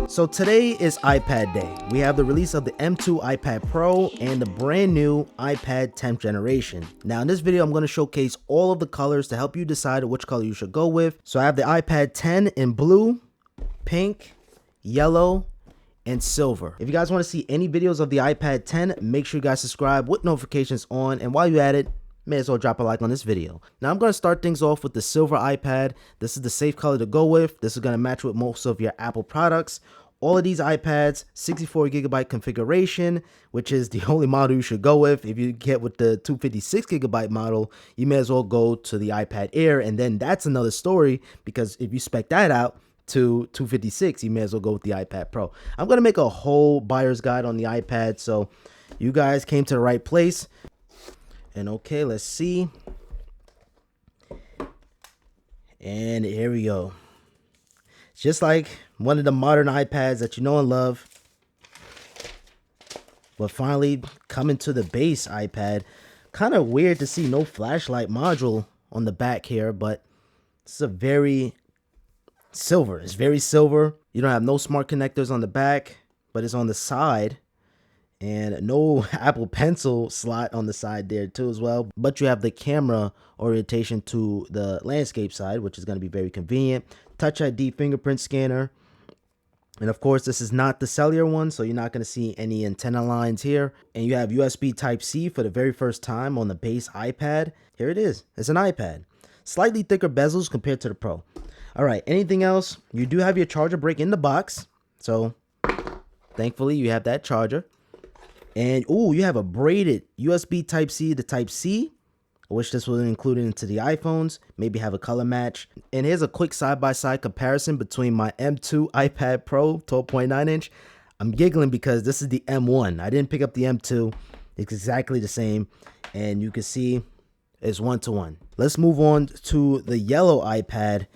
So today is iPad day. We have the release of the M2 iPad Pro and the brand new iPad 10th generation. Now in this video, I'm going to showcase all of the colors to help you decide which color you should go with. So I have the iPad 10 in blue, pink, yellow, and silver. If you guys want to see any videos of the iPad 10, make sure you guys subscribe with notifications on, and while you're at it, may as well drop a like on this video. Now I'm going to start things off with the silver iPad. This is the safe color to go with. This is going to match with most of your Apple products. All of these iPads, 64GB configuration, which is the only model you should go with. If you get with the 256GB model, you may as well go to the iPad Air, and then that's another story, because if you spec that out to 256, you may as well go with the iPad Pro. I'm going to make a whole buyer's guide on the iPad, so you guys came to the right place. And okay, let's see. And here we go. Just like one of the modern iPads that you know and love, but finally coming to the base iPad. Kind of weird to see no flashlight module on the back here, but it's a very silver. It's very silver. You don't have no smart connectors on the back, but it's on the side. And no Apple Pencil slot on the side there too as well. But you have the camera orientation to the landscape side, which is going to be very convenient. Touch ID fingerprint scanner. And of course, this is not the cellular one, so you're not going to see any antenna lines here. And you have USB Type-C for the very first time on the base iPad. Here it is. It's an iPad. Slightly thicker bezels compared to the Pro. All right, anything else? You do have your charger brick in the box. So thankfully, you have that charger. And oh, you have a braided USB Type-C to Type-C. I wish this was included into the iPhones. Maybe have a color match. And here's a quick side-by-side comparison between my M2 iPad Pro 12.9 inch. I'm giggling because this is the M1. I didn't pick up the M2. It's exactly the same. And you can see it's 1-to-1. Let's move on to the yellow iPad.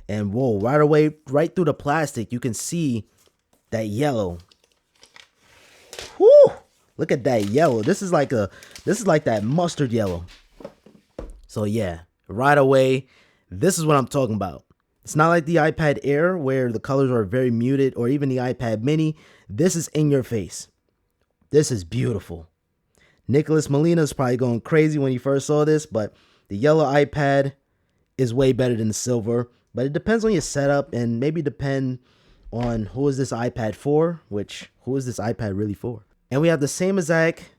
And whoa, right away, right through the plastic, you can see that yellow. Whoo! Look at that yellow. This is like that mustard yellow. So yeah, right away, this is what I'm talking about. It's not like the iPad Air where the colors are very muted, or even the iPad Mini. This is in your face. This is beautiful. Nicholas Molina is probably going crazy when he first saw this, but the yellow iPad is way better than the silver. But it depends on your setup, and maybe depend on who is this iPad for, who is this iPad really for? And we have the same exact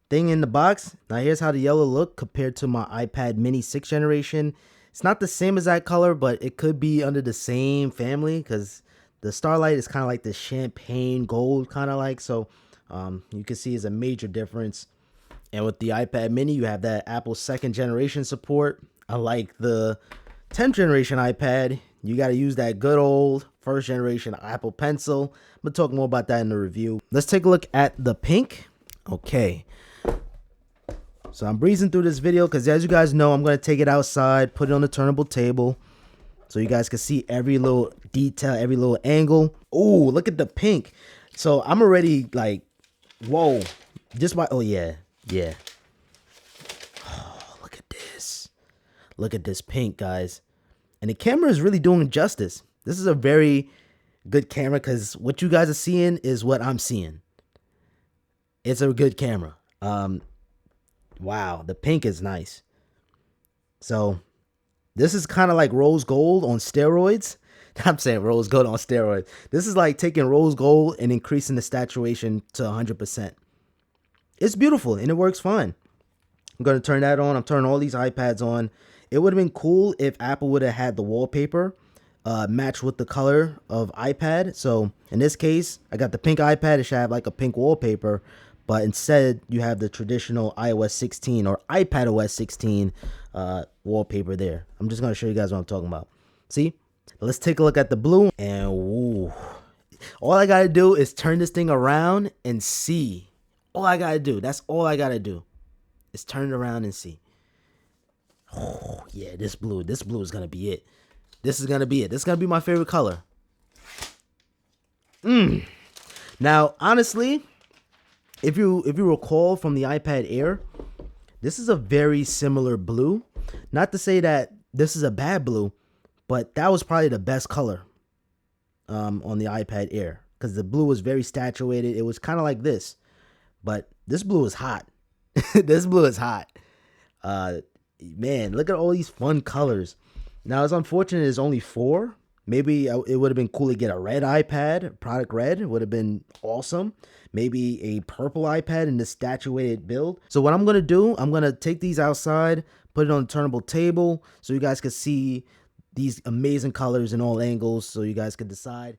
thing in the box. Now here's how the yellow look compared to my iPad Mini 6th generation. It's not the same exact color, but it could be under the same family, because the Starlight is kind of like the champagne gold kind of like. So you can see it's a major difference. And with the iPad Mini, you have that Apple 2nd generation support. Unlike the 10th generation iPad, you got to use that good old 1st generation Apple Pencil. I'm going to talk more about that in the review. Let's take a look at the pink. Okay. So I'm breezing through this video because, as you guys know, I'm going to take it outside, put it on the turnable table, so you guys can see every little detail, every little angle. Oh, look at the pink. So I'm already like, whoa. Just by, oh yeah, yeah. Oh, look at this. Look at this pink, guys. And the camera is really doing justice. This is a very good camera, because what you guys are seeing is what I'm seeing. It's a good camera. Wow, the pink is nice. So this is kind of like rose gold on steroids. I'm saying rose gold on steroids. This is like taking rose gold and increasing the saturation to 100%. It's beautiful and it works fine. I'm going to turn that on. I'm turning all these iPads on. It would have been cool if Apple would have had the wallpaper match with the color of iPad. So in this case, I got the pink iPad. It should have like a pink wallpaper. But instead, you have the traditional iOS 16 or iPadOS 16 wallpaper there. I'm just going to show you guys what I'm talking about. See? Let's take a look at the blue. And ooh, all I got to do is turn this thing around and see. All I got to do. That's all I got to do. Is turn it around and see. Oh, yeah, this blue is going to be it. This is going to be it. This is going to be my favorite color. Now, honestly, if you recall from the iPad Air, this is a very similar blue. Not to say that this is a bad blue, But that was probably the best color on the iPad Air, because the blue was very saturated. It was kind of like this, but this blue is hot. This blue is hot. Man, look at all these fun colors. Now it's unfortunate it's only 4. Maybe it would have been cool to get a red iPad, product red. It would have been awesome. Maybe a purple iPad in the statuated build. So what I'm going to do, I'm going to take these outside, put it on a turnable table so you guys can see these amazing colors in all angles so you guys can decide.